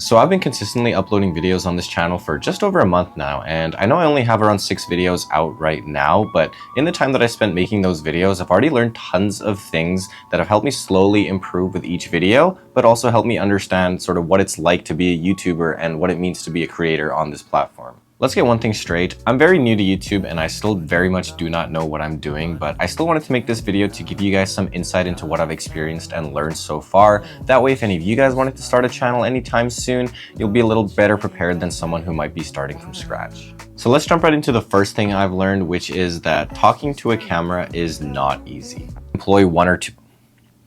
So I've been consistently uploading videos on this channel for just over a month now, and I know I only have around 6 videos out right now, but in the time that I spent making those videos, I've already learned tons of things that have helped me slowly improve with each video, but also helped me understand sort of what it's like to be a YouTuber and what it means to be a creator on this platform. Let's get one thing straight. I'm very new to YouTube and I still very much do not know what I'm doing, but I still wanted to make this video to give you guys some insight into what I've experienced and learned so far. That way, if any of you guys wanted to start a channel anytime soon, you'll be a little better prepared than someone who might be starting from scratch. So let's jump right into the first thing I've learned, which is that talking to a camera is not easy. Employ one or two.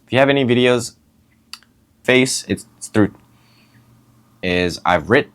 If you have any videos, it's through, I've written.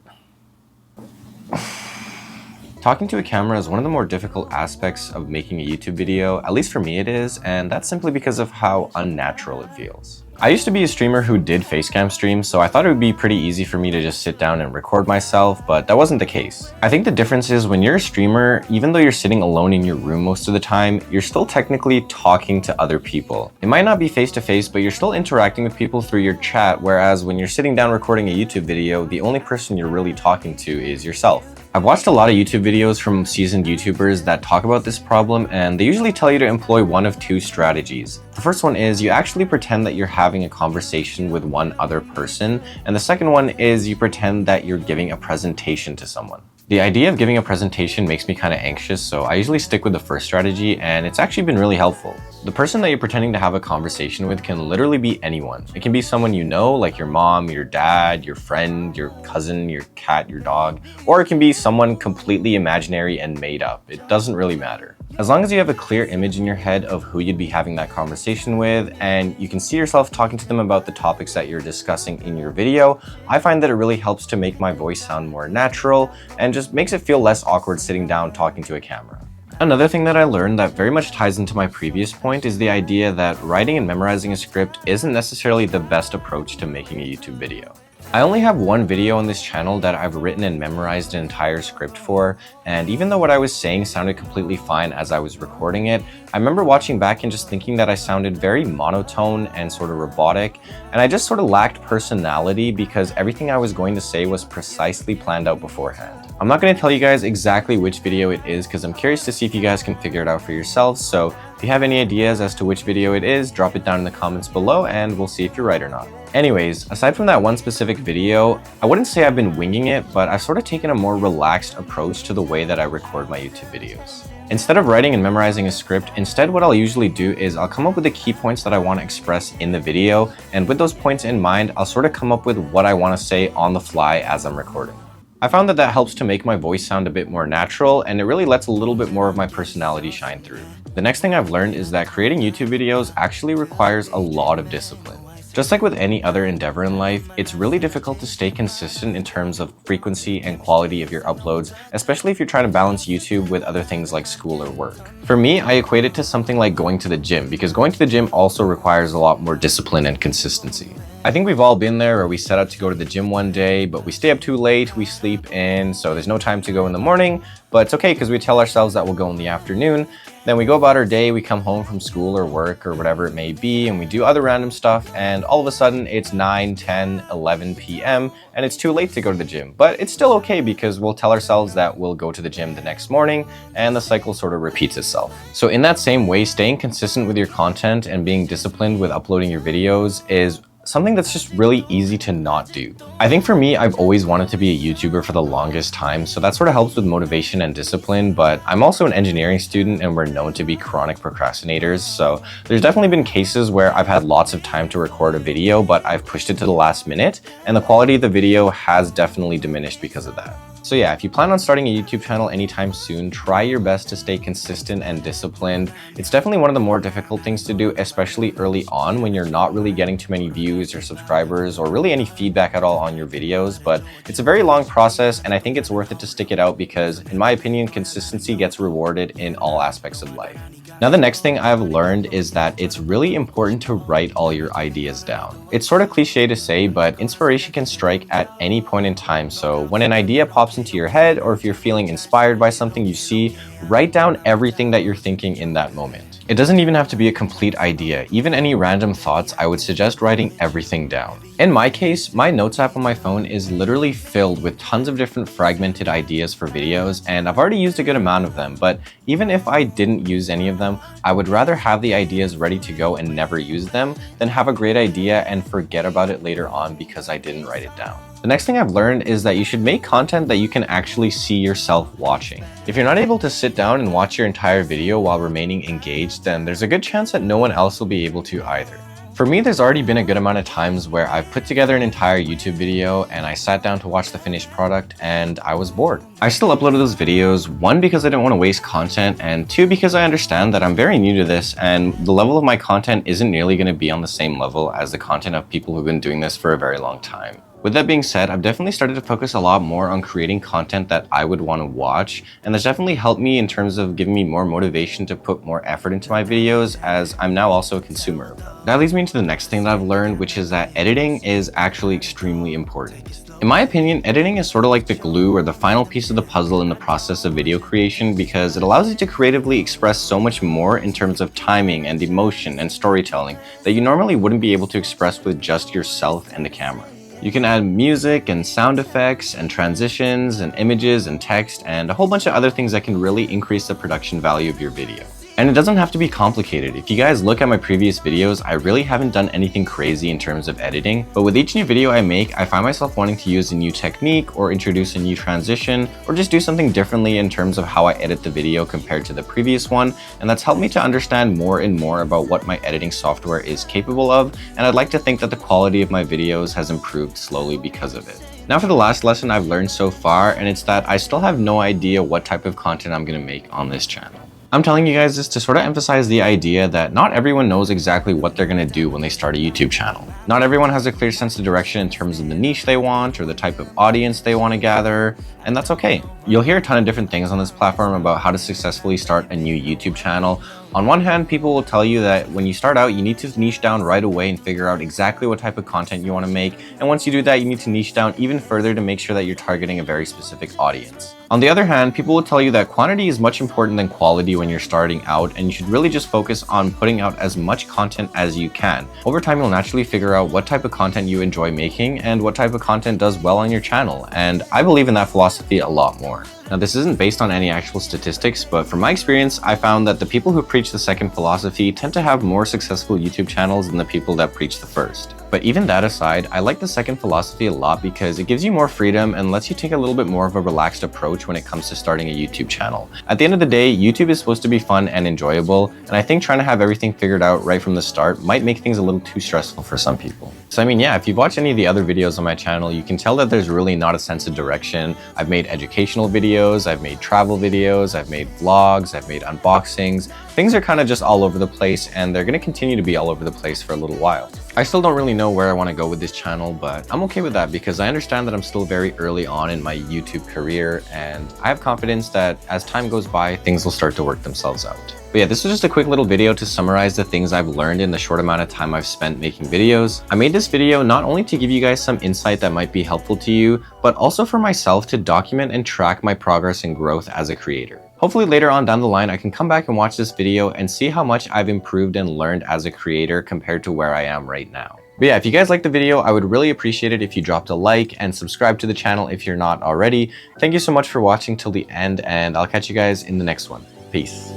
Talking to a camera is one of the more difficult aspects of making a YouTube video, at least for me it is, and that's simply because of how unnatural it feels. I used to be a streamer who did facecam streams, so I thought it would be pretty easy for me to just sit down and record myself, but that wasn't the case. I think the difference is when you're a streamer, even though you're sitting alone in your room most of the time, you're still technically talking to other people. It might not be face to face, but you're still interacting with people through your chat, whereas when you're sitting down recording a YouTube video, the only person you're really talking to is yourself. I've watched a lot of YouTube videos from seasoned YouTubers that talk about this problem, and they usually tell you to employ one of two strategies. The first one is you actually pretend that you're having a conversation with one other person, and the second one is you pretend that you're giving a presentation to someone. The idea of giving a presentation makes me kind of anxious, so I usually stick with the first strategy, and it's actually been really helpful. The person that you're pretending to have a conversation with can literally be anyone. It can be someone you know, like your mom, your dad, your friend, your cousin, your cat, your dog, or it can be someone completely imaginary and made up. It doesn't really matter. As long as you have a clear image in your head of who you'd be having that conversation with, and you can see yourself talking to them about the topics that you're discussing in your video, I find that it really helps to make my voice sound more natural and just makes it feel less awkward sitting down talking to a camera. Another thing that I learned that very much ties into my previous point is the idea that writing and memorizing a script isn't necessarily the best approach to making a YouTube video. I only have one video on this channel that I've written and memorized an entire script for, and even though what I was saying sounded completely fine as I was recording it, I remember watching back and just thinking that I sounded very monotone and sort of robotic, and I just sort of lacked personality because everything I was going to say was precisely planned out beforehand. I'm not going to tell you guys exactly which video it is because I'm curious to see if you guys can figure it out for yourselves, so if you have any ideas as to which video it is, drop it down in the comments below and we'll see if you're right or not. Anyways, aside from that one specific video, I wouldn't say I've been winging it, but I've sort of taken a more relaxed approach to the way that I record my YouTube videos. Instead of writing and memorizing a script, instead what I'll usually do is I'll come up with the key points that I want to express in the video, and with those points in mind, I'll sort of come up with what I want to say on the fly as I'm recording. I found that that helps to make my voice sound a bit more natural, and it really lets a little bit more of my personality shine through. The next thing I've learned is that creating YouTube videos actually requires a lot of discipline. Just like with any other endeavor in life, it's really difficult to stay consistent in terms of frequency and quality of your uploads, especially if you're trying to balance YouTube with other things like school or work. For me, I equate it to something like going to the gym, because going to the gym also requires a lot more discipline and consistency. I think we've all been there where we set out to go to the gym one day, but we stay up too late, we sleep in, so there's no time to go in the morning, but it's okay because we tell ourselves that we'll go in the afternoon. Then we go about our day, we come home from school or work or whatever it may be, and we do other random stuff, and all of a sudden it's 9, 10, 11 p.m. and it's too late to go to the gym. But it's still okay because we'll tell ourselves that we'll go to the gym the next morning, and the cycle sort of repeats itself. So in that same way, staying consistent with your content and being disciplined with uploading your videos is something that's just really easy to not do. I think for me, I've always wanted to be a YouTuber for the longest time, so that sort of helps with motivation and discipline, but I'm also an engineering student and we're known to be chronic procrastinators, so there's definitely been cases where I've had lots of time to record a video, but I've pushed it to the last minute, and the quality of the video has definitely diminished because of that. So yeah, if you plan on starting a YouTube channel anytime soon, try your best to stay consistent and disciplined. It's definitely one of the more difficult things to do, especially early on when you're not really getting too many views or subscribers or really any feedback at all on your videos, but it's a very long process and I think it's worth it to stick it out because, in my opinion, consistency gets rewarded in all aspects of life. Now, the next thing I've learned is that it's really important to write all your ideas down. It's sort of cliche to say, but inspiration can strike at any point in time. So when an idea pops into your head, or if you're feeling inspired by something you see, write down everything that you're thinking in that moment. It doesn't even have to be a complete idea. Even any random thoughts, I would suggest writing everything down. In my case, my notes app on my phone is literally filled with tons of different fragmented ideas for videos, and I've already used a good amount of them, but even if I didn't use any of them, I would rather have the ideas ready to go and never use them than have a great idea and forget about it later on because I didn't write it down. The next thing I've learned is that you should make content that you can actually see yourself watching. If you're not able to sit down and watch your entire video while remaining engaged, then there's a good chance that no one else will be able to either. For me, there's already been a good amount of times where I've put together an entire YouTube video and I sat down to watch the finished product and I was bored. I still uploaded those videos, one, because I didn't want to waste content, and two, because I understand that I'm very new to this and the level of my content isn't nearly going to be on the same level as the content of people who've been doing this for a very long time. With that being said, I've definitely started to focus a lot more on creating content that I would want to watch, and that's definitely helped me in terms of giving me more motivation to put more effort into my videos, as I'm now also a consumer of them. That leads me into the next thing that I've learned, which is that editing is actually extremely important. In my opinion, editing is sort of like the glue or the final piece of the puzzle in the process of video creation, because it allows you to creatively express so much more in terms of timing and emotion and storytelling that you normally wouldn't be able to express with just yourself and the camera. You can add music and sound effects and transitions and images and text and a whole bunch of other things that can really increase the production value of your video. And it doesn't have to be complicated. If you guys look at my previous videos, I really haven't done anything crazy in terms of editing, but with each new video I make, I find myself wanting to use a new technique or introduce a new transition or just do something differently in terms of how I edit the video compared to the previous one, and that's helped me to understand more and more about what my editing software is capable of, and I'd like to think that the quality of my videos has improved slowly because of it. Now for the last lesson I've learned so far, and it's that I still have no idea what type of content I'm going to make on this channel. I'm telling you guys this to sort of emphasize the idea that not everyone knows exactly what they're going to do when they start a YouTube channel. Not everyone has a clear sense of direction in terms of the niche they want or the type of audience they want to gather, and that's okay. You'll hear a ton of different things on this platform about how to successfully start a new YouTube channel. On one hand, people will tell you that when you start out, you need to niche down right away and figure out exactly what type of content you want to make. And once you do that, you need to niche down even further to make sure that you're targeting a very specific audience. On the other hand, people will tell you that quantity is much important than quality when you're starting out, and you should really just focus on putting out as much content as you can. Over time, you'll naturally figure out what type of content you enjoy making and what type of content does well on your channel. And I believe in that philosophy a lot more. Now, this isn't based on any actual statistics, but from my experience, I found that the people who preach the second philosophy tend to have more successful YouTube channels than the people that preach the first. But even that aside, I like the second philosophy a lot because it gives you more freedom and lets you take a little bit more of a relaxed approach when it comes to starting a YouTube channel. At the end of the day, YouTube is supposed to be fun and enjoyable, and I think trying to have everything figured out right from the start might make things a little too stressful for some people. So I mean, yeah, if you've watched any of the other videos on my channel, you can tell that there's really not a sense of direction. I've made educational videos, I've made travel videos, I've made vlogs, I've made unboxings. Things are kind of just all over the place, and they're going to continue to be all over the place for a little while. I still don't really know where I want to go with this channel, but I'm okay with that because I understand that I'm still very early on in my YouTube career, and I have confidence that as time goes by, things will start to work themselves out. But yeah, this was just a quick little video to summarize the things I've learned in the short amount of time I've spent making videos. I made this video not only to give you guys some insight that might be helpful to you, but also for myself to document and track my progress and growth as a creator. Hopefully later on down the line, I can come back and watch this video and see how much I've improved and learned as a creator compared to where I am right now. But yeah, if you guys liked the video, I would really appreciate it if you dropped a like and subscribe to the channel if you're not already. Thank you so much for watching till the end, and I'll catch you guys in the next one. Peace.